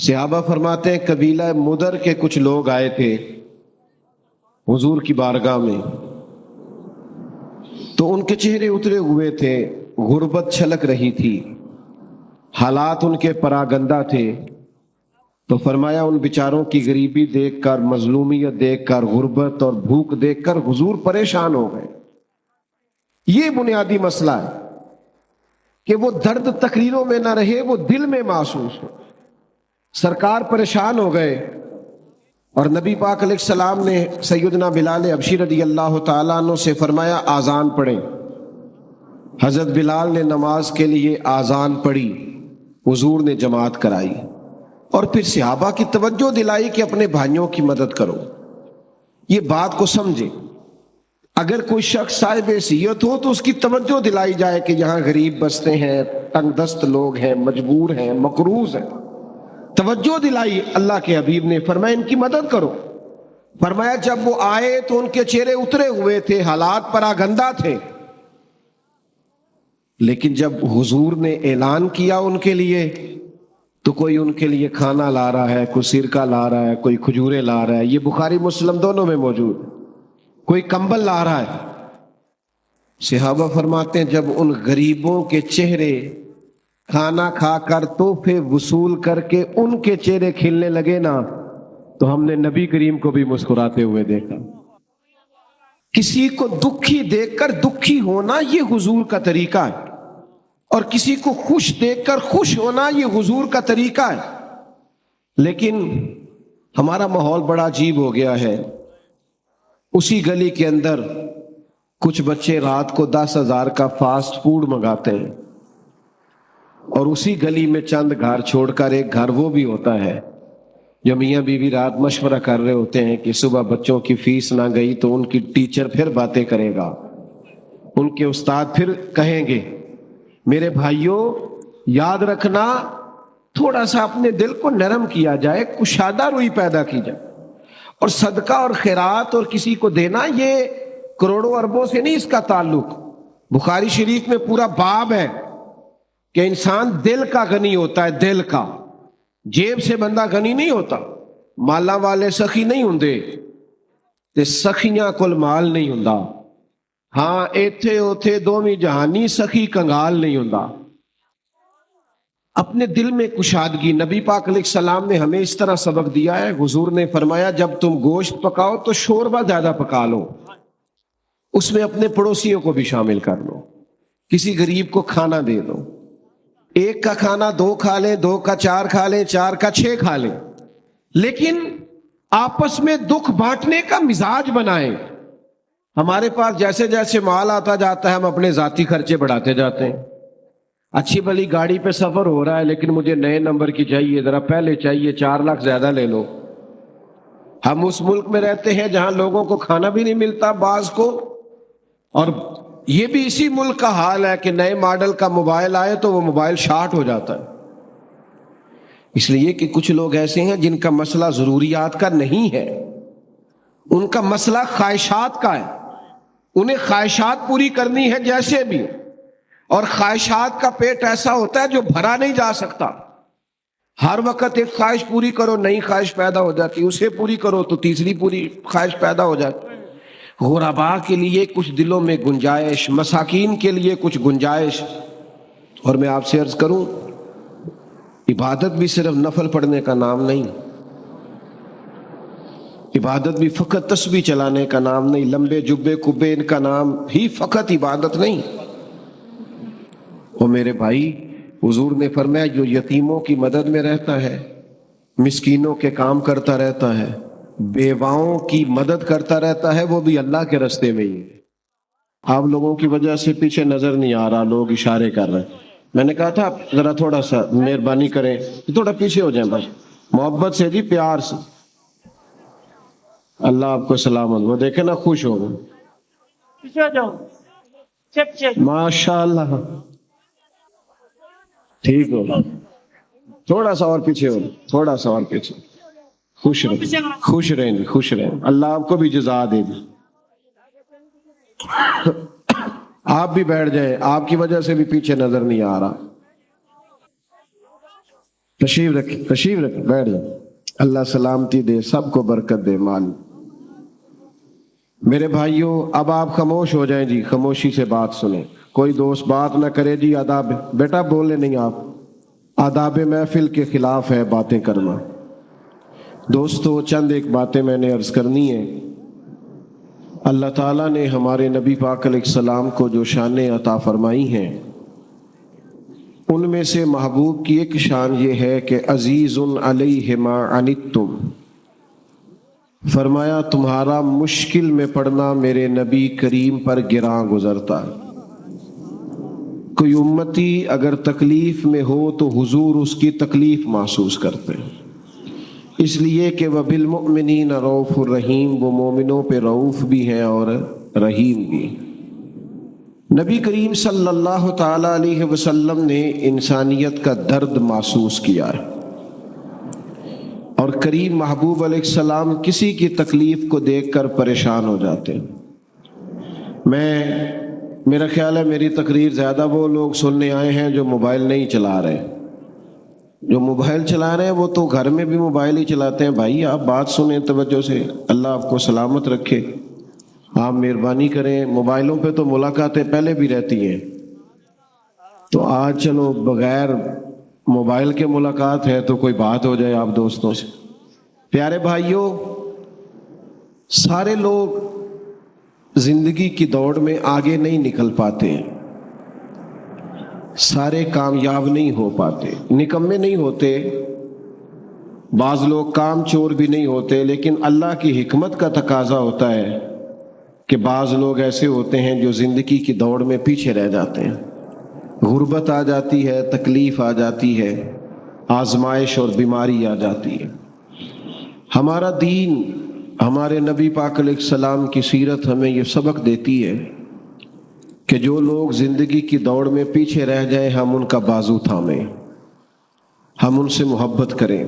صحابہ فرماتے ہیں قبیلہ مدر کے کچھ لوگ آئے تھے حضور کی بارگاہ میں، تو ان کے چہرے اترے ہوئے تھے، غربت چھلک رہی تھی، حالات ان کے پراگندہ تھے۔ تو فرمایا ان بیچاروں کی غریبی دیکھ کر، مظلومیت دیکھ کر، غربت اور بھوک دیکھ کر حضور پریشان ہو گئے۔ یہ بنیادی مسئلہ ہے کہ وہ درد تقریروں میں نہ رہے، وہ دل میں محسوس ہو۔ سرکار پریشان ہو گئے اور نبی پاک علیہ السلام نے سیدنا بلال حبشی رضی اللہ تعالیٰ عنہ سے فرمایا آذان پڑھیں۔ حضرت بلال نے نماز کے لیے آذان پڑھی، حضور نے جماعت کرائی اور پھر صحابہ کی توجہ دلائی کہ اپنے بھائیوں کی مدد کرو۔ یہ بات کو سمجھیں، اگر کوئی شخص صاحب حیثیت ہو تو اس کی توجہ دلائی جائے کہ یہاں غریب بستے ہیں، تنگ دست لوگ ہیں، مجبور ہیں، مقروض ہیں، توجہ دلائی۔ اللہ کے حبیب نے فرمایا ان کی مدد کرو۔ فرمایا جب وہ آئے تو ان کے چہرے اترے ہوئے تھے، حالات پراگندہ تھے، لیکن جب حضور نے اعلان کیا ان کے لیے تو کوئی ان کے لیے کھانا لا رہا ہے، کوئی سرکہ لا رہا ہے، کوئی کھجوریں لا رہا ہے، یہ بخاری مسلم دونوں میں موجود ہے، کوئی کمبل لا رہا ہے۔ صحابہ فرماتے ہیں جب ان غریبوں کے چہرے کھانا کھا کر تحفے وصول کر کے ان کے چہرے کھلنے لگے نا، تو ہم نے نبی کریم کو بھی مسکراتے ہوئے دیکھا۔ کسی کو دکھی دیکھ کر دکھی ہونا یہ حضور کا طریقہ ہے، اور کسی کو خوش دیکھ کر خوش ہونا یہ حضور کا طریقہ ہے۔ لیکن ہمارا ماحول بڑا عجیب ہو گیا ہے۔ اسی گلی کے اندر کچھ بچے رات کو 10,000 کا فاسٹ فوڈ منگاتے ہیں، اور اسی گلی میں چند گھر چھوڑ کر ایک گھر وہ بھی ہوتا ہے جو میاں بیوی رات مشورہ کر رہے ہوتے ہیں کہ صبح بچوں کی فیس نہ گئی تو ان کی ٹیچر پھر باتیں کرے گا، ان کے استاد پھر کہیں گے۔ میرے بھائیوں یاد رکھنا، تھوڑا سا اپنے دل کو نرم کیا جائے، کشادہ روئی پیدا کی جائے، اور صدقہ اور خیرات اور کسی کو دینا یہ کروڑوں اربوں سے نہیں اس کا تعلق۔ بخاری شریف میں پورا باب ہے کہ انسان دل کا غنی ہوتا ہے، دل کا، جیب سے بندہ غنی نہیں ہوتا۔ مالا والے سخی نہیں ہوندے تے سخیاں کل مال نہیں ہوندا، ہاں ایتھے اوتھے دوویں جہانی سخی کنگال نہیں ہوندا۔ اپنے دل میں کشادگی، نبی پاک علیہ السلام نے ہمیں اس طرح سبق دیا ہے۔ حضور نے فرمایا جب تم گوشت پکاؤ تو شوربہ زیادہ پکا لو، اس میں اپنے پڑوسیوں کو بھی شامل کر لو، کسی غریب کو کھانا دے دو، ایک کا کھانا 2 کھا لیں، 2 کا 4 کھا لیں، 4 کا 6 کھا لیں، لیکن آپس میں دکھ بانٹنے کا مزاج بنائیں۔ ہمارے پاس جیسے جیسے مال آتا جاتا ہے ہم اپنے ذاتی خرچے بڑھاتے جاتے ہیں۔ اچھی بھلی گاڑی پہ سفر ہو رہا ہے لیکن مجھے نئے نمبر کی چاہیے، ذرا پہلے چاہیے، 4 لاکھ زیادہ لے لو۔ ہم اس ملک میں رہتے ہیں جہاں لوگوں کو کھانا بھی نہیں ملتا بعض کو، اور یہ بھی اسی ملک کا حال ہے کہ نئے ماڈل کا موبائل آئے تو وہ موبائل شارٹ ہو جاتا ہے۔ اس لیے کہ کچھ لوگ ایسے ہیں جن کا مسئلہ ضروریات کا نہیں ہے، ان کا مسئلہ خواہشات کا ہے، انہیں خواہشات پوری کرنی ہے جیسے بھی، اور خواہشات کا پیٹ ایسا ہوتا ہے جو بھرا نہیں جا سکتا۔ ہر وقت ایک خواہش پوری کرو، نئی خواہش پیدا ہو جاتی، اسے پوری کرو تو تیسری پوری خواہش پیدا ہو جاتی۔ غرباء کے لیے کچھ دلوں میں گنجائش، مساکین کے لیے کچھ گنجائش۔ اور میں آپ سے عرض کروں، عبادت بھی صرف نفل پڑھنے کا نام نہیں، عبادت بھی فقط تسبیح چلانے کا نام نہیں، لمبے جبے کبے ان کا نام ہی فقط عبادت نہیں۔ اور میرے بھائی، حضور نے فرمایا جو یتیموں کی مدد میں رہتا ہے، مسکینوں کے کام کرتا رہتا ہے، بیواؤں کی مدد کرتا رہتا ہے، وہ بھی اللہ کے راستے میں ہی ہے۔ آپ لوگوں کی وجہ سے پیچھے نظر نہیں آ رہا، لوگ اشارے کر رہے ہیں۔ میں نے کہا تھا ذرا تھوڑا سا مہربانی کریں، تھوڑا پیچھے ہو جائیں بس، محبت سے جی، پیار سے۔ اللہ آپ کو سلامت، وہ دیکھیں نا خوش ہو گئے، پیچھے ہو جاؤ، ماشاء اللہ، ٹھیک ہو، تھوڑا سا اور پیچھے ہو، تھوڑا سا اور پیچھے، خوش رہیں، خوش رہیں جی، خوش رہیں، اللہ آپ کو بھی جزا دے دی۔ آپ بھی بیٹھ جائیں، آپ کی وجہ سے بھی پیچھے نظر نہیں آ رہا۔ تشریف رکھ بیٹھ جائیں. اللہ سلامتی دے, سب کو برکت دے مال. میرے بھائیوں اب آپ خاموش ہو جائیں جی, خاموشی سے بات سنیں. کوئی دوست بات نہ کرے جی. آداب بیٹا بولے نہیں آپ, آداب محفل کے خلاف ہے باتیں کرنا. دوستو چند ایک باتیں میں نے عرض کرنی ہے. اللہ تعالیٰ نے ہمارے نبی پاک علیہ السلام کو جو شانیں عطا فرمائی ہیں, ان میں سے محبوب کی ایک شان یہ ہے کہ عزیز علیہ ما عنتم. فرمایا تمہارا مشکل میں پڑنا میرے نبی کریم پر گراں گزرتا ہے. کوئی امتی اگر تکلیف میں ہو تو حضور اس کی تکلیف محسوس کرتے ہیں, اس لیے کہ وہ بالمؤمنین رؤوف الرحیم, وہ مومنوں پہ رؤوف بھی ہیں اور رحیم بھی. نبی کریم صلی اللہ تعالی علیہ وسلم نے انسانیت کا درد محسوس کیا ہے, اور کریم محبوب علیہ السلام کسی کی تکلیف کو دیکھ کر پریشان ہو جاتے ہیں. میرا خیال ہے میری تقریر زیادہ وہ لوگ سننے آئے ہیں جو موبائل نہیں چلا رہے. جو موبائل چلا رہے ہیں وہ تو گھر میں بھی موبائل ہی چلاتے ہیں. بھائی آپ بات سنیں توجہ سے, اللہ آپ کو سلامت رکھے. آپ مہربانی کریں, موبائلوں پہ تو ملاقاتیں پہلے بھی رہتی ہیں, تو آج چلو بغیر موبائل کے ملاقات ہے تو کوئی بات ہو جائے آپ دوستوں سے. پیارے بھائیوں, سارے لوگ زندگی کی دوڑ میں آگے نہیں نکل پاتے ہیں, سارے کامیاب نہیں ہو پاتے, نکمے نہیں ہوتے, بعض لوگ کام چور بھی نہیں ہوتے. لیکن اللہ کی حکمت کا تقاضا ہوتا ہے کہ بعض لوگ ایسے ہوتے ہیں جو زندگی کی دوڑ میں پیچھے رہ جاتے ہیں. غربت آ جاتی ہے, تکلیف آ جاتی ہے, آزمائش اور بیماری آ جاتی ہے. ہمارا دین, ہمارے نبی پاک علیہ السلام کی سیرت ہمیں یہ سبق دیتی ہے کہ جو لوگ زندگی کی دوڑ میں پیچھے رہ جائیں ہم ان کا بازو تھامیں, ہم ان سے محبت کریں.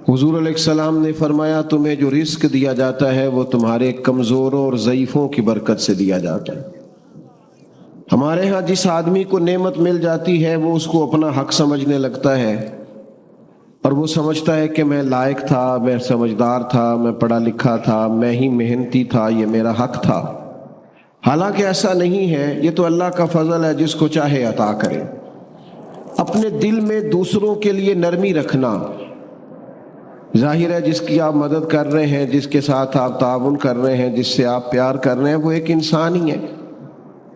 حضور علیہ السلام نے فرمایا تمہیں جو رزق دیا جاتا ہے وہ تمہارے کمزوروں اور ضعیفوں کی برکت سے دیا جاتا ہے. ہمارے ہاں جس آدمی کو نعمت مل جاتی ہے وہ اس کو اپنا حق سمجھنے لگتا ہے, اور وہ سمجھتا ہے کہ میں لائق تھا, میں سمجھدار تھا, میں پڑھا لکھا تھا, میں ہی محنتی تھا, یہ میرا حق تھا. حالانکہ ایسا نہیں ہے, یہ تو اللہ کا فضل ہے, جس کو چاہے عطا کرے. اپنے دل میں دوسروں کے لیے نرمی رکھنا, ظاہر ہے جس کی آپ مدد کر رہے ہیں, جس کے ساتھ آپ تعاون کر رہے ہیں, جس سے آپ پیار کر رہے ہیں, وہ ایک انسان ہی ہے.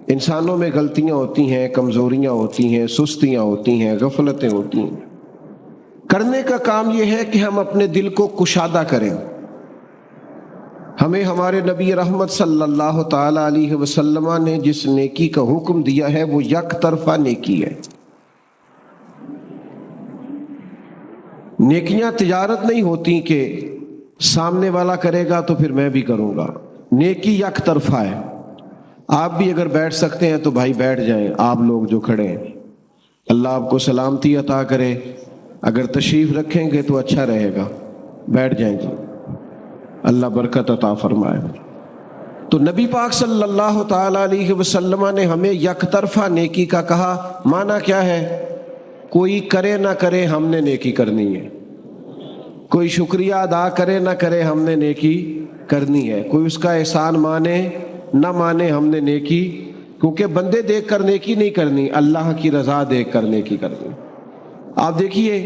انسانوں میں غلطیاں ہوتی ہیں, کمزوریاں ہوتی ہیں, سستیاں ہوتی ہیں, غفلتیں ہوتی ہیں. کرنے کا کام یہ ہے کہ ہم اپنے دل کو کشادہ کریں. ہمیں ہمارے نبی رحمت صلی اللہ تعالی علیہ وسلم نے جس نیکی کا حکم دیا ہے وہ یک طرفہ نیکی ہے. نیکیاں تجارت نہیں ہوتی کہ سامنے والا کرے گا تو پھر میں بھی کروں گا. نیکی یک طرفہ ہے. آپ بھی اگر بیٹھ سکتے ہیں تو بھائی بیٹھ جائیں, آپ لوگ جو کھڑے ہیں. اللہ آپ کو سلامتی عطا کرے. اگر تشریف رکھیں گے تو اچھا رہے گا, بیٹھ جائیں جی, اللہ برکت عطا فرمائے. تو نبی پاک صلی اللہ تعالی علیہ وسلم نے ہمیں یک طرفہ نیکی کا کہا. معنی کیا ہے؟ کوئی کرے نہ کرے ہم نے نیکی کرنی ہے, کوئی شکریہ ادا کرے نہ کرے ہم نے نیکی کرنی ہے, کوئی اس کا احسان مانے نہ مانے ہم نے نیکی, کیونکہ بندے دیکھ کر نیکی نہیں کرنی, اللہ کی رضا دیکھ کر نیکی کرنی. آپ دیکھیے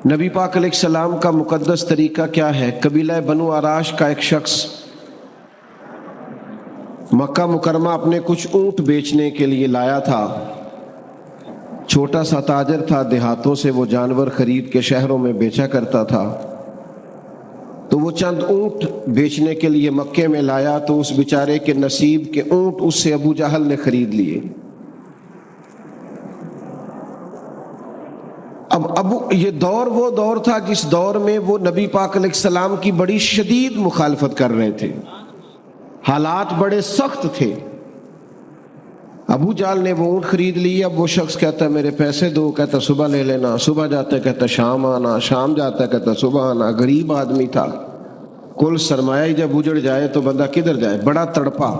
نبی پاک علیہ السلام کا مقدس طریقہ کیا ہے. قبیلہ بنو آراش کا ایک شخص مکہ مکرمہ اپنے کچھ اونٹ بیچنے کے لیے لایا تھا. چھوٹا سا تاجر تھا, دیہاتوں سے وہ جانور خرید کے شہروں میں بیچا کرتا تھا. تو وہ چند اونٹ بیچنے کے لیے مکے میں لایا تو اس بیچارے کے نصیب کے اونٹ اس سے ابو جہل نے خرید لیے. اب یہ دور وہ دور تھا جس دور میں وہ نبی پاک علیہ السلام کی بڑی شدید مخالفت کر رہے تھے, حالات بڑے سخت تھے. ابو جہل نے وہ اونٹ خرید لی. اب وہ شخص کہتا ہے میرے پیسے دو, کہتا صبح لے لینا, صبح جاتا ہے کہتا شام آنا, شام جاتا ہے کہتا صبح آنا. غریب آدمی تھا, کل سرمایہ ہی جب اجڑ جائے تو بندہ کدھر جائے. بڑا تڑپا,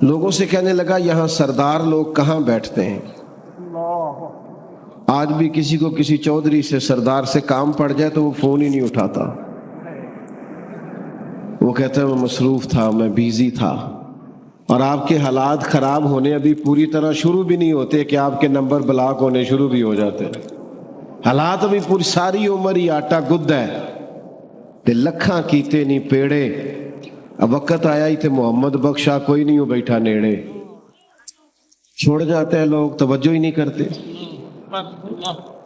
لوگوں سے کہنے لگا یہاں سردار لوگ کہاں بیٹھتے ہیں, آج بھی کسی کو کسی چودھری سے سردار سے کام پڑ جائے تو وہ فون ہی نہیں اٹھاتا، وہ کہتا ہے میں مصروف تھا، میں بیزی تھا۔ اور آپ کے حالات خراب ہونے ابھی پوری طرح شروع بھی نہیں ہوتے کہ آپ کے نمبر بلاک ہونے شروع بھی ہو جاتے ہیں۔ حالات ابھی پوری ساری عمر ہی آٹا گد ہے تے لکھاں کیتے نہیں پیڑے، اب وقت آیا ہی تے محمد بخشا کوئی نہیں ہو بیٹھا نیڑے، چھوڑ جاتے ہیں لوگ، توجہ ہی نہیں کرتے۔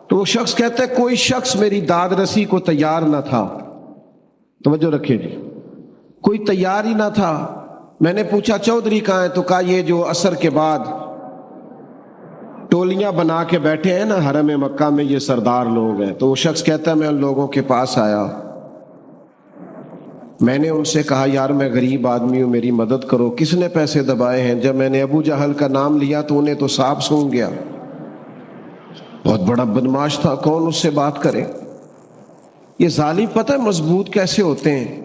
تو وہ شخص کہتا ہے کوئی شخص میری داد رسی کو تیار نہ تھا، توجہ رکھیں جی، کوئی تیار ہی نہ تھا۔ میں نے پوچھا چودھری کہاں ہے؟ تو کہا یہ جو عصر کے بعد ٹولیاں بنا کے بیٹھے ہیں نا حرم مکہ میں، یہ سردار لوگ ہیں۔ تو وہ شخص کہتا ہے میں ان لوگوں کے پاس آیا، میں نے ان سے کہا یار میں غریب آدمی ہوں، میری مدد کرو۔ کس نے پیسے دبائے ہیں؟ جب میں نے ابو جہل کا نام لیا تو انہیں تو سانپ سونگ گیا، بہت بڑا بدماش تھا، کون اس سے بات کرے؟ یہ ظالم پتہ ہے مضبوط کیسے ہوتے ہیں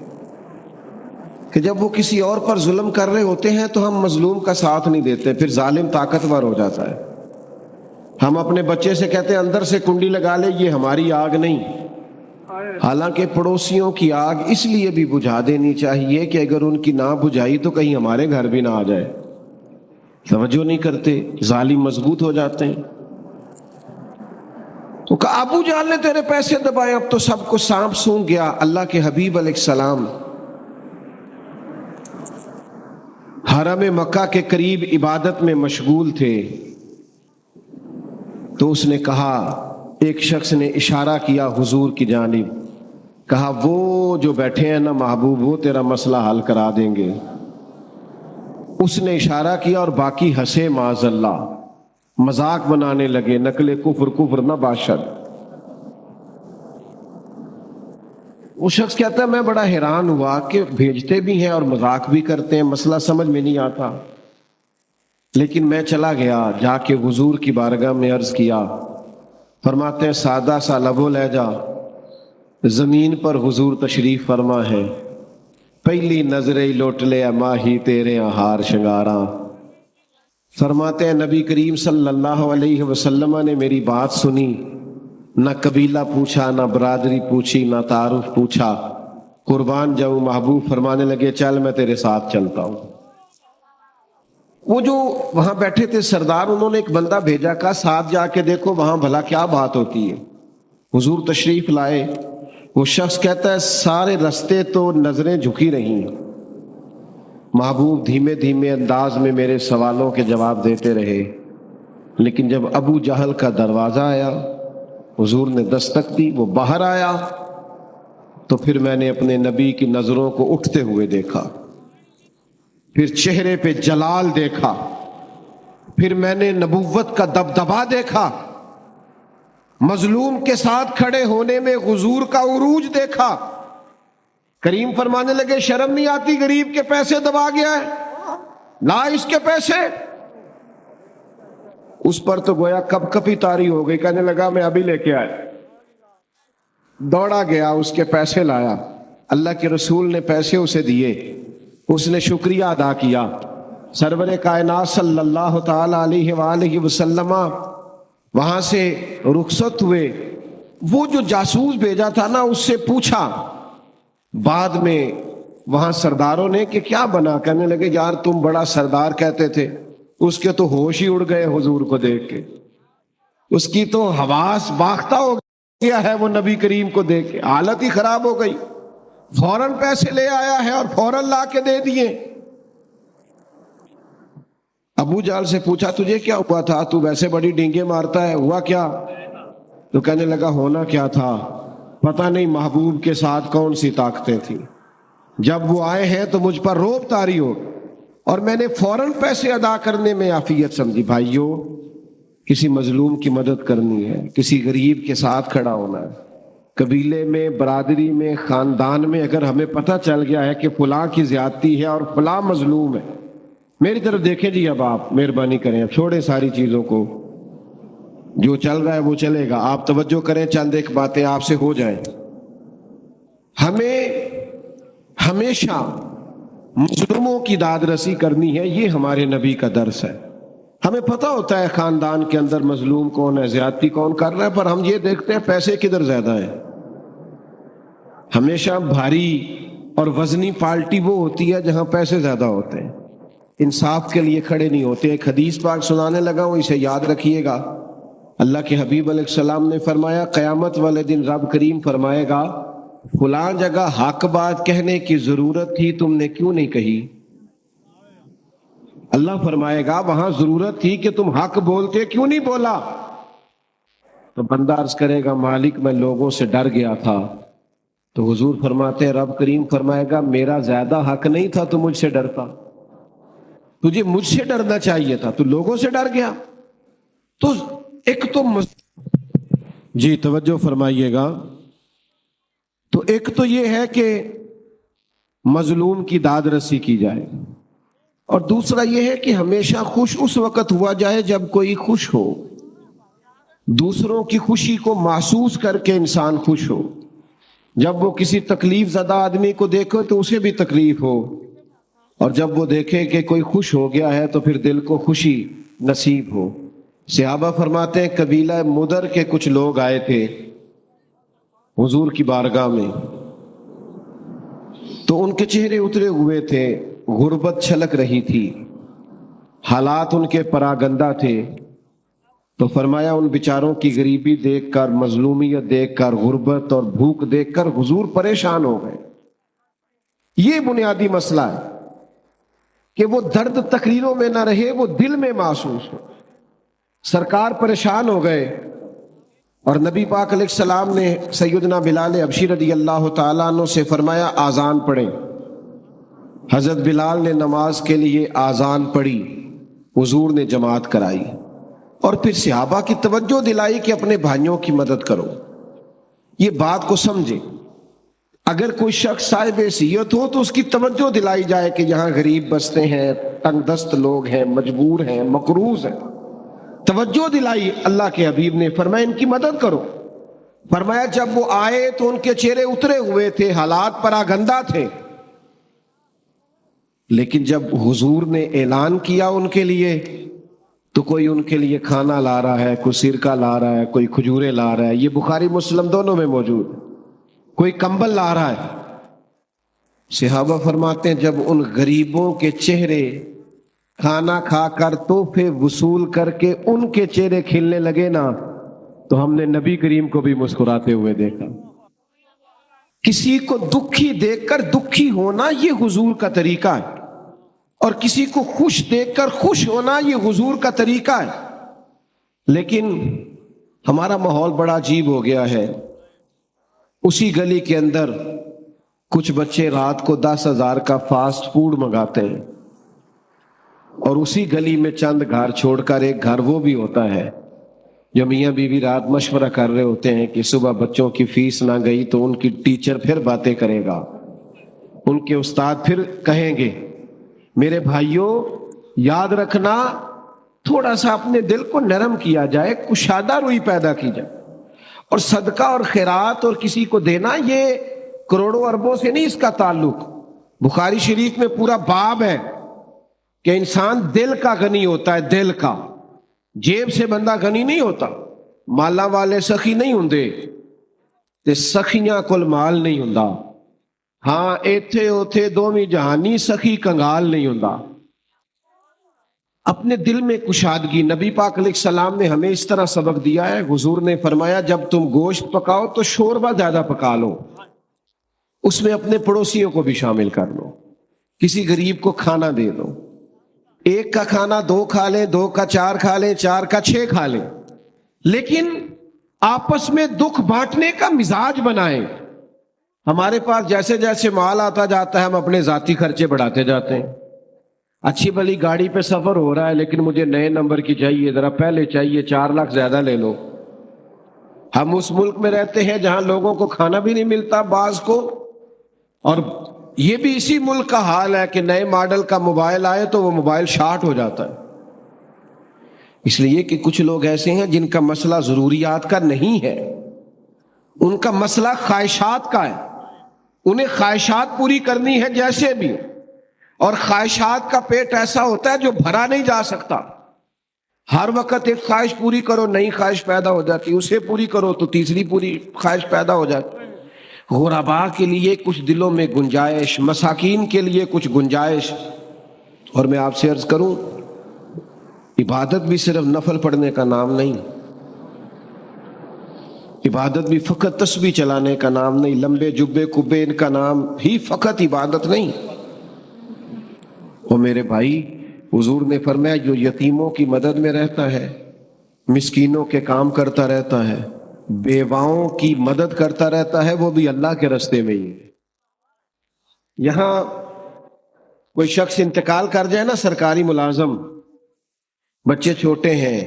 کہ جب وہ کسی اور پر ظلم کر رہے ہوتے ہیں تو ہم مظلوم کا ساتھ نہیں دیتے، پھر ظالم طاقتور ہو جاتا ہے۔ ہم اپنے بچے سے کہتے ہیں اندر سے کنڈی لگا لے، یہ ہماری آگ نہیں، حالانکہ پڑوسیوں کی آگ اس لیے بھی بجھا دینی چاہیے کہ اگر ان کی نہ بجھائی تو کہیں ہمارے گھر بھی نہ آ جائے۔ توجہ نہیں کرتے، ظالم مضبوط ہو جاتے ہیں۔ تو کہا ابو جہل نے تیرے پیسے دبائے، اب تو سب کو سانپ سونگ گیا۔ اللہ کے حبیب علیہ السلام حرم مکہ کے قریب عبادت میں مشغول تھے، تو اس نے کہا، ایک شخص نے اشارہ کیا حضور کی جانب، کہا وہ جو بیٹھے ہیں نا محبوب، وہ تیرا مسئلہ حل کرا دیں گے۔ اس نے اشارہ کیا اور باقی ہنسے، معاذ اللہ، مذاق بنانے لگے، نقل کفر کفر نہ باشد۔ وہ شخص کہتا ہے میں بڑا حیران ہوا کہ بھیجتے بھی ہیں اور مذاق بھی کرتے ہیں، مسئلہ سمجھ میں نہیں آتا۔ لیکن میں چلا گیا، جا کے حضور کی بارگاہ میں عرض کیا۔ فرماتے ہیں سادہ سا لب و لہجہ، زمین پر حضور تشریف فرما ہے، پہلی نظر ہی لوٹ لے ماہی تیرے ہار شنگاراں۔ فرماتے ہیں نبی کریم صلی اللہ علیہ وسلم نے میری بات سنی، نہ قبیلہ پوچھا، نہ برادری پوچھی، نہ تعارف پوچھا، قربان جاؤں محبوب فرمانے لگے چل میں تیرے ساتھ چلتا ہوں۔ وہ جو وہاں بیٹھے تھے سردار، انہوں نے ایک بندہ بھیجا، کہا ساتھ جا کے دیکھو وہاں بھلا کیا بات ہوتی ہے۔ حضور تشریف لائے، وہ شخص کہتا ہے سارے رستے تو نظریں جھکی رہی، محبوب دھیمے دھیمے انداز میں میرے سوالوں کے جواب دیتے رہے، لیکن جب ابو جہل کا دروازہ آیا، حضور نے دستک دی، وہ باہر آیا، تو پھر میں نے اپنے نبی کی نظروں کو اٹھتے ہوئے دیکھا، پھر چہرے پہ جلال دیکھا، پھر میں نے نبوت کا دبدبا دیکھا، مظلوم کے ساتھ کھڑے ہونے میں حضور کا عروج دیکھا۔ کریم فرمانے لگے شرم نہیں آتی، غریب کے پیسے دبا گیا ہے، لا اس کے پیسے۔ اس پر تو گویا کپ کپی طاری ہو گئی، کہنے لگا میں ابھی لے کے آیا، دوڑا گیا، اس کے پیسے لایا، اللہ کے رسول نے پیسے اسے دیے، اس نے شکریہ ادا کیا۔ سرور کائنات صلی اللہ تعالی علیہ وآلہ وسلم وہاں سے رخصت ہوئے۔ وہ جو جاسوس بھیجا تھا نا، اس سے پوچھا بعد میں وہاں سرداروں نے کہ کیا بنا، کہنے لگے یار تم بڑا سردار کہتے تھے، اس کے تو ہوش ہی اڑ گئے حضور کو دیکھ کے، اس کی تو حواس باختہ ہو گیا ہے وہ نبی کریم کو دیکھ کے، حالت ہی خراب ہو گئی، فوراً پیسے لے آیا ہے اور فوراً لا کے دے دیے۔ ابو جہل سے پوچھا تجھے کیا ہوا تھا، تو ویسے بڑی ڈینگے مارتا ہے، ہوا کیا؟ تو کہنے لگا ہونا کیا تھا، پتہ نہیں محبوب کے ساتھ کون سی طاقتیں تھیں، جب وہ آئے ہیں تو مجھ پر روب طاری ہو، اور میں نے فوراً پیسے ادا کرنے میں عافیت سمجھی۔ بھائیو، کسی مظلوم کی مدد کرنی ہے، کسی غریب کے ساتھ کھڑا ہونا ہے، قبیلے میں، برادری میں، خاندان میں اگر ہمیں پتہ چل گیا ہے کہ فلاں کی زیادتی ہے اور فلاں مظلوم ہے، میری طرف دیکھیں جی، اب آپ مہربانی کریں، اب چھوڑیں ساری چیزوں کو، جو چل رہا ہے وہ چلے گا، آپ توجہ کریں، چند ایک باتیں آپ سے ہو جائیں۔ ہمیں ہمیشہ مظلوموں کی داد رسی کرنی ہے، یہ ہمارے نبی کا درس ہے۔ ہمیں پتہ ہوتا ہے خاندان کے اندر مظلوم کون ہے، زیادتی کون کر رہا ہے، پر ہم یہ دیکھتے ہیں پیسے کدھر زیادہ ہیں۔ ہمیشہ بھاری اور وزنی پارٹی وہ ہوتی ہے جہاں پیسے زیادہ ہوتے ہیں، انصاف کے لیے کھڑے نہیں ہوتے۔ ایک حدیث پاک سنانے لگا ہوں، اسے یاد رکھیے گا۔ اللہ کے حبیب علیہ السلام نے فرمایا قیامت والے دن رب کریم فرمائے گا فلاں جگہ حق بات کہنے کی ضرورت تھی، تم نے کیوں نہیں کہی؟ اللہ فرمائے گا وہاں ضرورت تھی کہ تم حق بولتے، کیوں نہیں بولا؟ تو بندہ عرض کرے گا مالک میں لوگوں سے ڈر گیا تھا۔ تو حضور فرماتے ہیں رب کریم فرمائے گا میرا زیادہ حق نہیں تھا تو مجھ سے ڈرتا، تجھے مجھ سے ڈرنا چاہیے تھا، تو لوگوں سے ڈر گیا۔ تو ایک تو جی توجہ فرمائیے گا، تو ایک تو یہ ہے کہ مظلوم کی داد رسی کی جائے، اور دوسرا یہ ہے کہ ہمیشہ خوش اس وقت ہوا جائے جب کوئی خوش ہو، دوسروں کی خوشی کو محسوس کر کے انسان خوش ہو۔ جب وہ کسی تکلیف زدہ آدمی کو دیکھو تو اسے بھی تکلیف ہو، اور جب وہ دیکھے کہ کوئی خوش ہو گیا ہے تو پھر دل کو خوشی نصیب ہو۔ صحابہ فرماتے ہیں قبیلہ مدر کے کچھ لوگ آئے تھے حضور کی بارگاہ میں، تو ان کے چہرے اترے ہوئے تھے، غربت چھلک رہی تھی، حالات ان کے پراگندہ تھے۔ تو فرمایا ان بیچاروں کی غریبی دیکھ کر، مظلومیت دیکھ کر، غربت اور بھوک دیکھ کر حضور پریشان ہو گئے۔ یہ بنیادی مسئلہ ہے کہ وہ درد تقریروں میں نہ رہے، وہ دل میں محسوس ہو۔ سرکار پریشان ہو گئے، اور نبی پاک علیہ السلام نے سیدنا بلال حبشی رضی اللہ تعالیٰ عنہ سے فرمایا آذان پڑھیں۔ حضرت بلال نے نماز کے لیے آذان پڑھی، حضور نے جماعت کرائی، اور پھر صحابہ کی توجہ دلائی کہ اپنے بھائیوں کی مدد کرو۔ یہ بات کو سمجھے، اگر کوئی شخص صاحب حیثیت ہو تو اس کی توجہ دلائی جائے کہ یہاں غریب بستے ہیں، تنگ دست لوگ ہیں، مجبور ہیں، مقروض ہیں، توجہ دلائی۔ اللہ کے حبیب نے فرمایا ان کی مدد کرو۔ فرمایا جب وہ آئے تو ان کے چہرے اترے ہوئے تھے، حالات پراگندہ تھے، لیکن جب حضور نے اعلان کیا ان کے لیے تو کوئی ان کے لیے کھانا لا رہا ہے، کوئی سرکہ لا رہا ہے، کوئی کھجورے لا رہا ہے، یہ بخاری مسلم دونوں میں موجود ہے، کوئی کمبل لا رہا ہے۔ صحابہ فرماتے ہیں جب ان غریبوں کے چہرے کھانا کھا کر تحفے وصول کر کے ان کے چہرے کھلنے لگے نا، تو ہم نے نبی کریم کو بھی مسکراتے ہوئے دیکھا۔ کسی کو دکھی دیکھ کر دکھی ہونا یہ حضور کا طریقہ ہے، اور کسی کو خوش دیکھ کر خوش ہونا یہ حضور کا طریقہ ہے۔ لیکن ہمارا ماحول بڑا عجیب ہو گیا ہے۔ اسی گلی کے اندر کچھ بچے رات کو 10,000 کا فاسٹ فوڈ منگاتے ہیں، اور اسی گلی میں چند گھر چھوڑ کر ایک گھر وہ بھی ہوتا ہے جو میاں بیوی رات مشورہ کر رہے ہوتے ہیں کہ صبح بچوں کی فیس نہ گئی تو ان کی ٹیچر پھر باتیں کرے گا، ان کے استاد پھر کہیں گے۔ میرے بھائیوں یاد رکھنا، تھوڑا سا اپنے دل کو نرم کیا جائے، کشادہ روئی پیدا کی جائے، اور صدقہ اور خیرات اور کسی کو دینا یہ کروڑوں اربوں سے نہیں اس کا تعلق۔ بخاری شریف میں پورا باب ہے کہ انسان دل کا غنی ہوتا ہے، دل کا، جیب سے بندہ غنی نہیں ہوتا۔ مالا والے سخی نہیں ہوندے تے سخیاں کول مال نہیں ہوندا، ہاں ایتھے اوتھے دوویں جہانی سخی کنگال نہیں ہوندا۔ اپنے دل میں کشادگی، نبی پاک علیہ السلام نے ہمیں اس طرح سبق دیا ہے۔ حضور نے فرمایا جب تم گوشت پکاؤ تو شوربہ زیادہ پکا لو، اس میں اپنے پڑوسیوں کو بھی شامل کر لو، کسی غریب کو کھانا دے دو، ایک کا کھانا 2 کھا لیں، 2 کا 4 کھا لیں، 4 کا 6 کھا لیں، لیکن آپس میں دکھ بانٹنے کا مزاج بنائیں۔ ہمارے پاس جیسے جیسے مال آتا جاتا ہے ہم اپنے ذاتی خرچے بڑھاتے جاتے ہیں۔ اچھی بھلی گاڑی پہ سفر ہو رہا ہے لیکن مجھے نئے نمبر کی چاہیے، ذرا پہلے چاہیے، 4 لاکھ زیادہ لے لو۔ ہم اس ملک میں رہتے ہیں جہاں لوگوں کو کھانا بھی نہیں ملتا بعض کو، اور یہ بھی اسی ملک کا حال ہے کہ نئے ماڈل کا موبائل آئے تو وہ موبائل شارٹ ہو جاتا ہے، اس لیے کہ کچھ لوگ ایسے ہیں جن کا مسئلہ ضروریات کا نہیں ہے، ان کا مسئلہ خواہشات کا ہے، انہیں خواہشات پوری کرنی ہے جیسے بھی، اور خواہشات کا پیٹ ایسا ہوتا ہے جو بھرا نہیں جا سکتا۔ ہر وقت ایک خواہش پوری کرو نئی خواہش پیدا ہو جاتی، اسے پوری کرو تو تیسری پوری خواہش پیدا ہو جاتی۔ غربا کے لیے کچھ دلوں میں گنجائش، مساکین کے لیے کچھ گنجائش۔ اور میں آپ سے عرض کروں، عبادت بھی صرف نفل پڑھنے کا نام نہیں، عبادت بھی فقط تسبیح چلانے کا نام نہیں، لمبے جبے کبے ان کا نام ہی فقط عبادت نہیں۔ وہ میرے بھائی، حضور نے فرمایا جو یتیموں کی مدد میں رہتا ہے، مسکینوں کے کام کرتا رہتا ہے، بیواؤں کی مدد کرتا رہتا ہے، وہ بھی اللہ کے راستے میں ہی ہے۔ یہاں کوئی شخص انتقال کر جائے نا، سرکاری ملازم، بچے چھوٹے ہیں،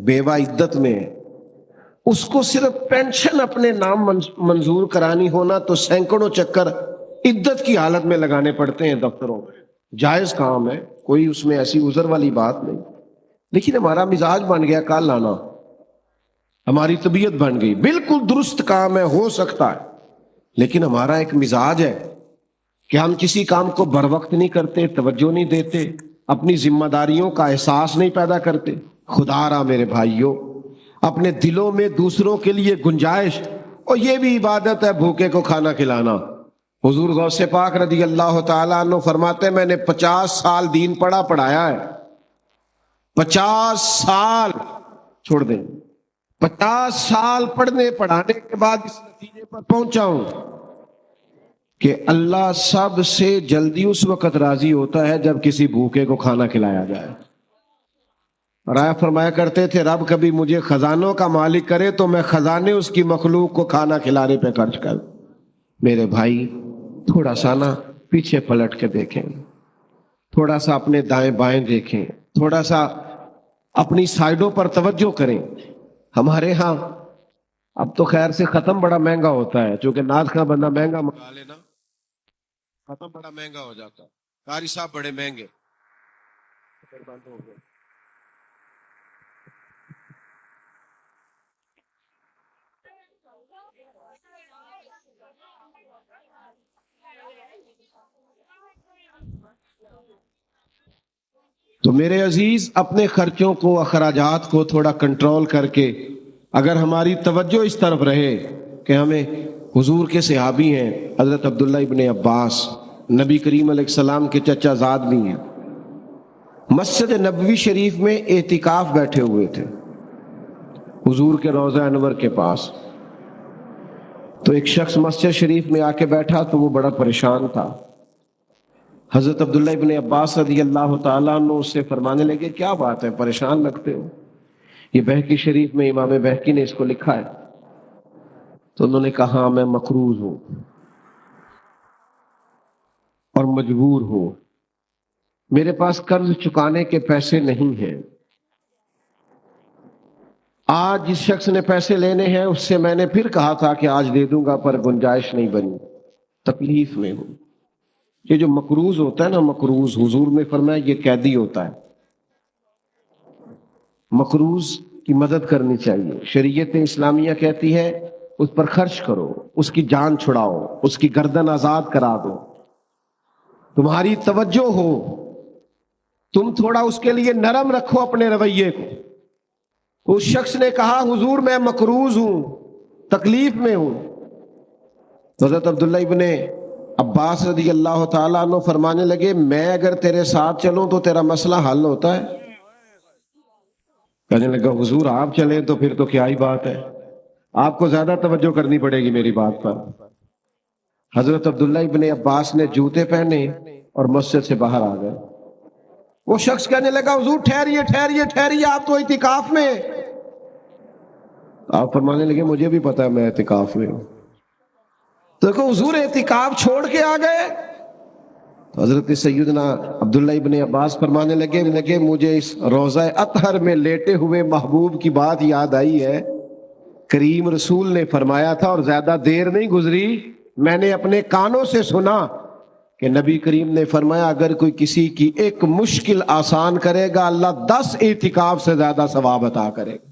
بیوہ عدت میں، اس کو صرف پینشن اپنے نام منظور کرانی ہونا تو سینکڑوں چکر عدت کی حالت میں لگانے پڑتے ہیں دفتروں میں۔ جائز کام ہے، کوئی اس میں ایسی عذر والی بات نہیں، لیکن ہمارا مزاج بن گیا کال لانا، ہماری طبیعت بن گئی۔ بالکل درست کام ہے، ہو سکتا ہے، لیکن ہمارا ایک مزاج ہے کہ ہم کسی کام کو بر وقت نہیں کرتے، توجہ نہیں دیتے، اپنی ذمہ داریوں کا احساس نہیں پیدا کرتے۔ خدا را میرے بھائیوں، اپنے دلوں میں دوسروں کے لیے گنجائش، اور یہ بھی عبادت ہے بھوکے کو کھانا کھلانا۔ حضور غوث پاک رضی اللہ تعالیٰ عنہ فرماتے ہیں میں نے 50 سال دین پڑھایا ہے، 50 سال، چھوڑ دیں، 50 سال پڑھنے پڑھانے کے بعد اس نتیجے پر پہنچا ہوں کہ اللہ سب سے جلدی اس وقت راضی ہوتا ہے جب کسی بھوکے کو کھانا کھلایا جائے۔ اور آیا فرمایا کرتے تھے رب کبھی مجھے خزانوں کا مالک کرے تو میں خزانے اس کی مخلوق کو کھانا کھلانے پہ خرچ کر۔ میرے بھائی، تھوڑا سا نا پیچھے پلٹ کے دیکھیں، تھوڑا سا اپنے دائیں بائیں دیکھیں، تھوڑا سا اپنی سائڈوں پر توجہ کریں۔ ہمارے ہاں اب تو خیر سے ختم بڑا مہنگا ہوتا ہے، چونکہ ناز کا بندہ مہنگا منگا لینا، ختم بڑا مہنگا ہو جاتا ہے، قاری صاحب بڑے مہنگے، بند ہو گئے۔ تو میرے عزیز، اپنے خرچوں کو، اخراجات کو تھوڑا کنٹرول کر کے اگر ہماری توجہ اس طرف رہے کہ ہمیں حضور کے صحابی ہیں حضرت عبداللہ ابن عباس، نبی کریم علیہ السلام کے چچا زاد بھی ہیں، مسجد نبوی شریف میں اعتکاف بیٹھے ہوئے تھے حضور کے روضہ انور کے پاس۔ تو ایک شخص مسجد شریف میں آ کے بیٹھا تو وہ بڑا پریشان تھا۔ حضرت عبداللہ ابن عباس رضی اللہ تعالیٰ عنہ اس سے فرمانے لگے کیا بات ہے، پریشان لگتے ہو؟ یہ بہقی شریف میں امام بہقی نے اس کو لکھا ہے۔ تو انہوں نے کہا ہاں میں مقروض ہوں اور مجبور ہوں، میرے پاس قرض چکانے کے پیسے نہیں ہیں، آج جس شخص نے پیسے لینے ہیں اس سے میں نے پھر کہا تھا کہ آج دے دوں گا پر گنجائش نہیں بنی، تکلیف میں ہوں۔ یہ جو مقروض ہوتا ہے نا، مقروض حضور نے فرمایا یہ قیدی ہوتا ہے، مقروض کی مدد کرنی چاہیے۔ شریعت اسلامیہ کہتی ہے اس پر خرچ کرو، اس کی جان چھڑاؤ، اس کی گردن آزاد کرا دو، تمہاری توجہ ہو، تم تھوڑا اس کے لیے نرم رکھو اپنے رویے کو۔ اس شخص نے کہا حضور میں مقروض ہوں، تکلیف میں ہوں۔ حضرت عبداللہ ابن عباس رضی اللہ تعالیٰ عنہ فرمانے لگے میں اگر تیرے ساتھ چلوں تو تیرا مسئلہ حل ہوتا ہے؟ کہنے لگا حضور آپ چلیں تو پھر تو کیا ہی بات ہے، آپ کو زیادہ توجہ کرنی پڑے گی میری بات پر۔ حضرت عبداللہ ابن عباس نے جوتے پہنے اور مسجد سے باہر آ گئے۔ وہ شخص کہنے لگا حضور ٹھہریے ٹھہریے ٹھہریے، آپ تو اعتکاف میں۔ آپ فرمانے لگے مجھے بھی پتا ہے میں اعتکاف میں ہوں۔ تو دیکھو حضور اعتکاف چھوڑ کے آ گئے۔ حضرت سیدنا عبداللہ ابن عباس فرمانے لگے مجھے اس روضہ اطہر میں لیٹے ہوئے محبوب کی بات یاد آئی ہے، کریم رسول نے فرمایا تھا اور زیادہ دیر نہیں گزری میں نے اپنے کانوں سے سنا کہ نبی کریم نے فرمایا اگر کوئی کسی کی ایک مشکل آسان کرے گا اللہ 10 اعتکاف سے زیادہ ثواب عطا کرے گا۔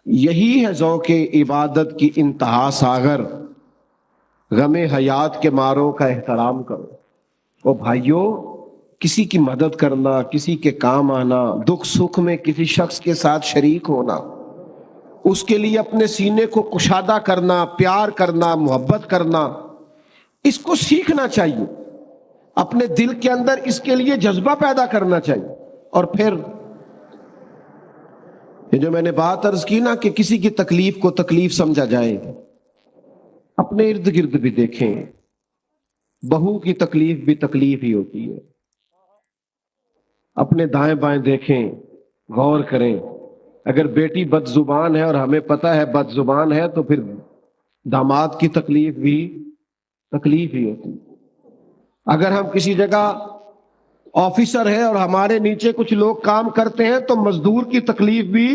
یہی ہے ذوق عبادت کی انتہا ساغر۔ غم حیات کے ماروں کا احترام کرو۔ او بھائیو، کسی کی مدد کرنا، کسی کے کام آنا، دکھ سکھ میں کسی شخص کے ساتھ شریک ہونا، اس کے لیے اپنے سینے کو کشادہ کرنا، پیار کرنا، محبت کرنا، اس کو سیکھنا چاہیے، اپنے دل کے اندر اس کے لیے جذبہ پیدا کرنا چاہیے۔ اور پھر یہ جو میں نے بات عرض کی نا کہ کسی کی تکلیف کو تکلیف سمجھا جائے، اپنے ارد گرد بھی دیکھیں، بہو کی تکلیف بھی تکلیف ہی ہوتی ہے، اپنے دائیں بائیں دیکھیں، غور کریں۔ اگر بیٹی بد زبان ہے اور ہمیں پتہ ہے بد زبان ہے تو پھر داماد کی تکلیف بھی تکلیف ہی ہوتی ہے۔ اگر ہم کسی جگہ آفیسر ہے اور ہمارے نیچے کچھ لوگ کام کرتے ہیں تو مزدور کی تکلیف بھی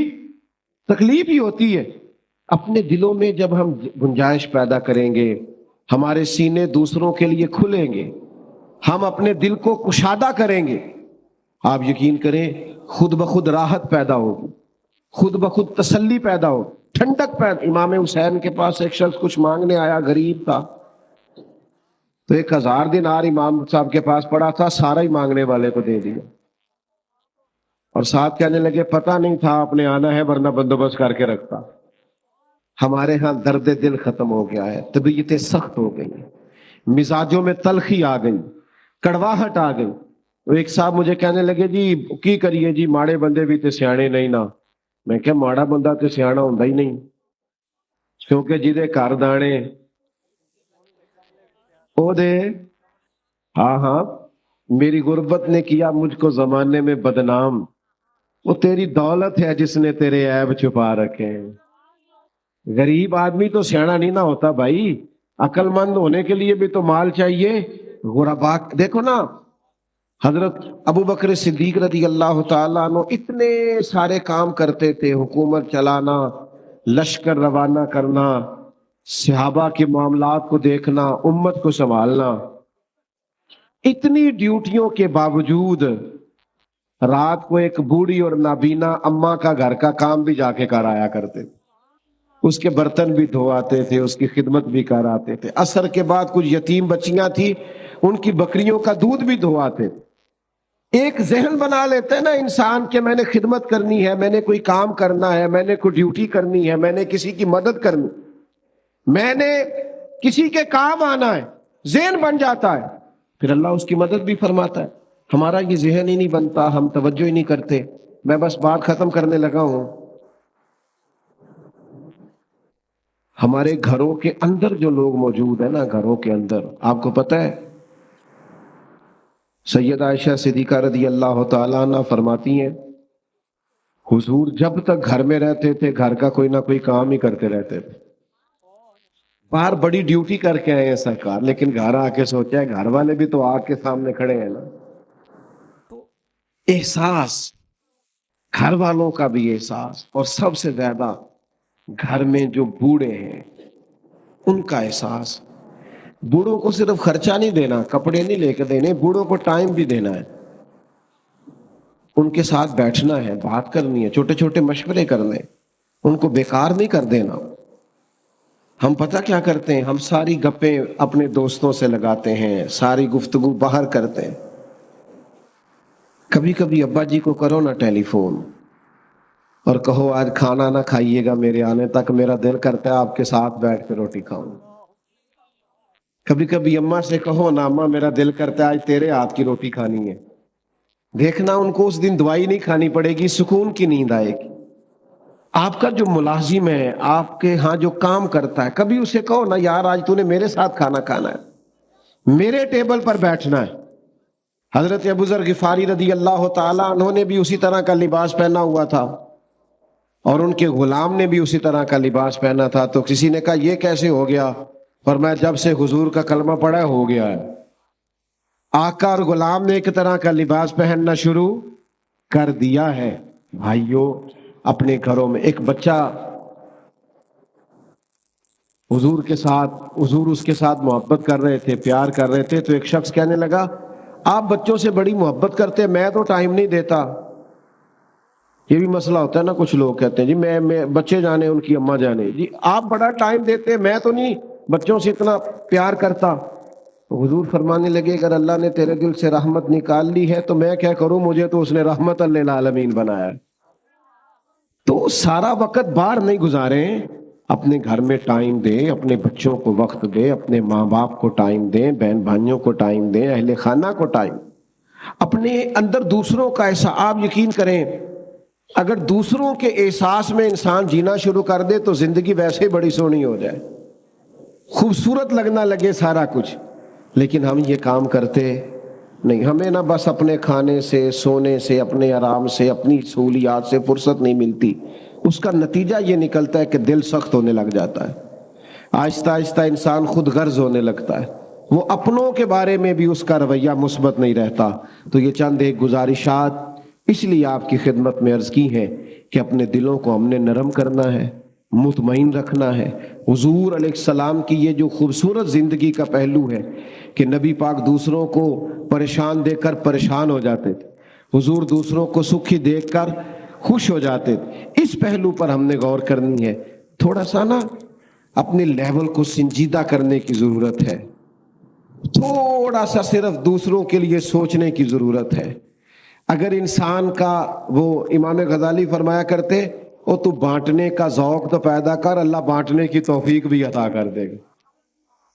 تکلیف ہی ہوتی ہے۔ اپنے دلوں میں جب ہم گنجائش پیدا کریں گے، ہمارے سینے دوسروں کے لیے کھلیں گے، ہم اپنے دل کو کشادہ کریں گے، آپ یقین کریں خود بخود راحت پیدا ہوگی، خود بخود تسلی پیدا ہو، ٹھنڈک پیدا۔ امام حسین کے پاس ایک شخص کچھ مانگنے آیا، غریب تھا، تو 1000 دینار امام صاحب کے پاس پڑا تھا، سارا ہی مانگنے والے کو دے دیا، اور ساتھ کہنے لگے پتہ نہیں تھا آپ نے آنا ہے ورنہ بندوبست کر کے رکھتا۔ ہمارے ہاں درد دل ختم ہو گیا ہے، طبیعتیں سخت ہو گئی، مزاجوں میں تلخی آ گئی، کڑواہٹ آ گئی۔ تو ایک صاحب مجھے کہنے لگے جی کی کریے جی، ماڑے بندے بھی تے سیانے نہیں نا۔ میں کہا ماڑا بندہ تے سیانا ہوندا ہی نہیں، کیونکہ جدے گھر دانے او دے۔ ہاں ہاں، میری غربت نے کیا مجھ کو زمانے میں بدنام، وہ تیری دولت ہے جس نے تیرے عیب چھپا رکھے ہیں۔ غریب آدمی تو سیانا نہیں نہ ہوتا بھائی، عقل مند ہونے کے لیے بھی تو مال چاہیے۔ غربا دیکھو نا، حضرت ابو بکر صدیق رضی اللہ تعالیٰ عنہ اتنے سارے کام کرتے تھے، حکومت چلانا، لشکر روانہ کرنا، صحابہ کے معاملات کو دیکھنا، امت کو سنبھالنا، اتنی ڈیوٹیوں کے باوجود رات کو ایک بوڑھی اور نابینا اماں کا گھر کا کام بھی جا کے کر آیا کرتے تھے، اس کے برتن بھی دھو آتے تھے، اس کی خدمت بھی کر آتے تھے۔ عصر کے بعد کچھ یتیم بچیاں تھیں، ان کی بکریوں کا دودھ بھی دھو آتے تھے۔ ایک ذہن بنا لیتے ہیں نا انسان کہ میں نے خدمت کرنی ہے، میں نے کوئی کام کرنا ہے، میں نے کوئی ڈیوٹی کرنی ہے، میں نے کسی کی مدد کرنی، میں نے کسی کے کام آنا ہے، ذہن بن جاتا ہے، پھر اللہ اس کی مدد بھی فرماتا ہے۔ ہمارا یہ ذہن ہی نہیں بنتا، ہم توجہ ہی نہیں کرتے۔ میں بس بات ختم کرنے لگا ہوں۔ ہمارے گھروں کے اندر جو لوگ موجود ہیں نا، گھروں کے اندر، آپ کو پتہ ہے سید عائشہ صدیقہ رضی اللہ تعالیٰ عنہ فرماتی ہیں حضور جب تک گھر میں رہتے تھے گھر کا کوئی نہ کوئی کام ہی کرتے رہتے تھے۔ باہر بڑی ڈیوٹی کر کے آئے ہیں سرکار، لیکن گھر آ کے سوچا ہے گھر والے بھی تو آگ کے سامنے کھڑے ہیں نا۔ تو احساس، گھر والوں کا بھی احساس، اور سب سے زیادہ گھر میں جو بوڑھے ہیں ان کا احساس۔ بوڑھوں کو صرف خرچہ نہیں دینا، کپڑے نہیں لے کے دینے، بوڑھوں کو ٹائم بھی دینا ہے، ان کے ساتھ بیٹھنا ہے، بات کرنی ہے، چھوٹے چھوٹے مشورے کرنے، ان کو بیکار نہیں کر دینا۔ ہم پتہ کیا کرتے ہیں، ہم ساری گپیں اپنے دوستوں سے لگاتے ہیں، ساری گفتگو باہر کرتے ہیں۔ کبھی کبھی ابا جی کو کرو نا ٹیلی فون اور کہو آج کھانا نہ کھائیے گا، میرے آنے تک میرا دل کرتا ہے آپ کے ساتھ بیٹھ کے روٹی کھاؤں۔ کبھی کبھی اماں سے کہو نا اماں میرا دل کرتا ہے آج تیرے ہاتھ کی روٹی کھانی ہے۔ دیکھنا ان کو اس دن دوائی نہیں کھانی پڑے گی، سکون کی نیند آئے گی۔ آپ کا جو ملازم ہے، آپ کے ہاں جو کام کرتا ہے، کبھی اسے کہو نا یار آج تو نے میرے ساتھ کھانا کھانا ہے، میرے ٹیبل پر بیٹھنا ہے۔ حضرت ابو ذر غفاری رضی اللہ تعالیٰ عنہ نے بھی اسی طرح کا لباس پہنا ہوا تھا، اور ان کے غلام نے بھی اسی طرح کا لباس پہنا تھا۔ تو کسی نے کہا یہ کیسے ہو گیا؟ فرمایا جب سے حضور کا کلمہ پڑھا ہو گیا ہے۔ آقا اور غلام نے ایک طرح کا لباس پہننا شروع کر دیا ہے۔ بھائیوں، اپنے گھروں میں ایک بچہ حضور کے ساتھ، حضور اس کے ساتھ محبت کر رہے تھے، پیار کر رہے تھے، تو ایک شخص کہنے لگا آپ بچوں سے بڑی محبت کرتے، میں تو ٹائم نہیں دیتا۔ یہ بھی مسئلہ ہوتا ہے نا، کچھ لوگ کہتے ہیں جی میں بچے جانے ان کی اماں جانے، جی آپ بڑا ٹائم دیتے، میں تو نہیں بچوں سے اتنا پیار کرتا۔ حضور فرمانے لگے اگر اللہ نے تیرے دل سے رحمت نکال لی ہے تو میں کیا کروں، مجھے تو اس نے رحمت للعالمین بنایا ہے۔ تو سارا وقت باہر نہیں گزاریں، اپنے گھر میں ٹائم دیں، اپنے بچوں کو وقت دیں، اپنے ماں باپ کو ٹائم دیں، بہن بھائیوں کو ٹائم دیں، اہل خانہ کو ٹائم، اپنے اندر دوسروں کا احساس۔ آپ یقین کریں اگر دوسروں کے احساس میں انسان جینا شروع کر دے تو زندگی ویسے ہی بڑی سونی ہو جائے، خوبصورت لگنا لگے سارا کچھ، لیکن ہم یہ کام کرتے نہیں۔ ہمیں نہ بس اپنے کھانے سے، سونے سے، اپنے آرام سے، اپنی سہولیات سے فرصت نہیں ملتی، اس کا نتیجہ یہ نکلتا ہے کہ دل سخت ہونے لگ جاتا ہے، آہستہ آہستہ انسان خود غرض ہونے لگتا ہے، وہ اپنوں کے بارے میں بھی اس کا رویہ مثبت نہیں رہتا۔ تو یہ چند ایک گزارشات اس لیے آپ کی خدمت میں عرض کی ہیں کہ اپنے دلوں کو ہم نے نرم کرنا ہے، مطمئن رکھنا ہے۔ حضور علیہ السلام کی یہ جو خوبصورت زندگی کا پہلو ہے کہ نبی پاک دوسروں کو پریشان دیکھ کر پریشان ہو جاتے تھے، حضور دوسروں کو سکھی دیکھ کر خوش ہو جاتے تھے، اس پہلو پر ہم نے غور کرنی ہے۔ تھوڑا سا نا اپنے لیول کو سنجیدہ کرنے کی ضرورت ہے، تھوڑا سا صرف دوسروں کے لیے سوچنے کی ضرورت ہے۔ اگر انسان کا، وہ امام غزالی فرمایا کرتے، او تو بانٹنے کا ذوق تو پیدا کر، اللہ بانٹنے کی توفیق بھی عطا کر دے گا۔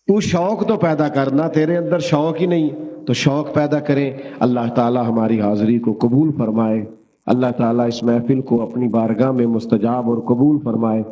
تو شوق تو پیدا کرنا، تیرے اندر شوق ہی نہیں تو شوق پیدا کریں۔ اللہ تعالی ہماری حاضری کو قبول فرمائے، اللہ تعالی اس محفل کو اپنی بارگاہ میں مستجاب اور قبول فرمائے۔